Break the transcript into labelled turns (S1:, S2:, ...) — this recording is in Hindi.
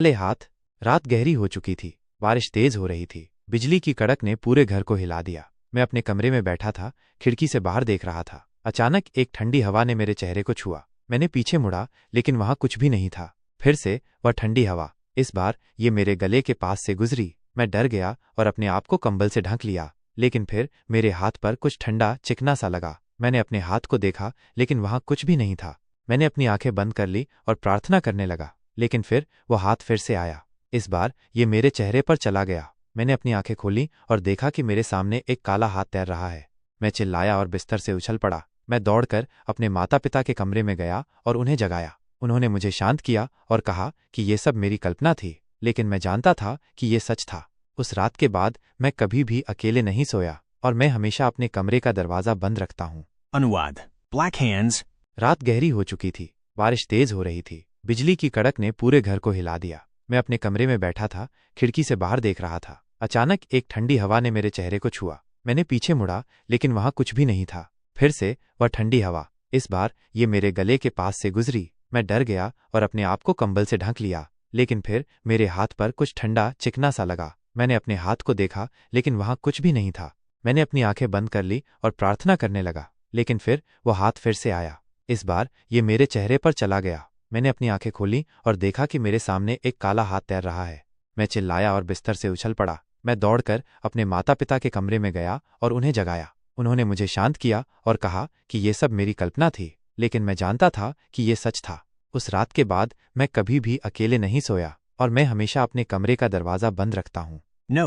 S1: ले हाथ। रात गहरी हो चुकी थी, बारिश तेज हो रही थी, बिजली की कड़क ने पूरे घर को हिला दिया। मैं अपने कमरे में बैठा था, खिड़की से बाहर देख रहा था। अचानक एक ठंडी हवा ने मेरे चेहरे को छुआ। मैंने पीछे मुड़ा, लेकिन वहां कुछ भी नहीं था। फिर से वह ठंडी हवा, इस बार ये मेरे गले के पास से गुजरी। मैं डर गया और अपने आप को कंबल से ढक लिया, लेकिन फिर मेरे हाथ पर कुछ ठंडा चिकना सा लगा। मैंने अपने हाथ को देखा, लेकिन वहां कुछ भी नहीं था। मैंने अपनी आंखें बंद कर ली और प्रार्थना करने लगा, लेकिन फिर वो हाथ फिर से आया। इस बार ये मेरे चेहरे पर चला गया। मैंने अपनी आंखें खोली और देखा कि मेरे सामने एक काला हाथ तैर रहा है। मैं चिल्लाया और बिस्तर से उछल पड़ा। मैं दौड़कर अपने माता पिता के कमरे में गया और उन्हें जगाया। उन्होंने मुझे शांत किया और कहा कि ये सब मेरी कल्पना थी, लेकिन मैं जानता था कि ये सच था। उस रात के बाद मैं कभी भी अकेले नहीं सोया और मैं हमेशा अपने कमरे का दरवाज़ा बंद रखता हूँ।
S2: अनुवाद ब्लैक हैंड्स।
S1: रात गहरी हो चुकी थी, बारिश तेज हो रही थी, बिजली की कड़क ने पूरे घर को हिला दिया। मैं अपने कमरे में बैठा था, खिड़की से बाहर देख रहा था। अचानक एक ठंडी हवा ने मेरे चेहरे को छुआ। मैंने पीछे मुड़ा, लेकिन वहां कुछ भी नहीं था। फिर से वह ठंडी हवा, इस बार ये मेरे गले के पास से गुजरी। मैं डर गया और अपने आप को कंबल से ढक लिया, लेकिन फिर मेरे हाथ पर कुछ ठंडा चिकना सा लगा। मैंने अपने हाथ को देखा, लेकिन वहां कुछ भी नहीं था। मैंने अपनी आंखें बंद कर ली और प्रार्थना करने लगा, लेकिन फिर वो हाथ फिर से आया। इस बार ये मेरे चेहरे पर चला गया। मैंने अपनी आंखें खोली और देखा कि मेरे सामने एक काला हाथ तैर रहा है। मैं चिल्लाया और बिस्तर से उछल पड़ा। मैं दौड़कर अपने माता पिता के कमरे में गया और उन्हें जगाया। उन्होंने मुझे शांत किया और कहा कि ये सब मेरी कल्पना थी, लेकिन मैं जानता था कि ये सच था। उस रात के बाद मैं कभी भी अकेले नहीं सोया और मैं हमेशा अपने कमरे का दरवाज़ा बंद रखता हूँ।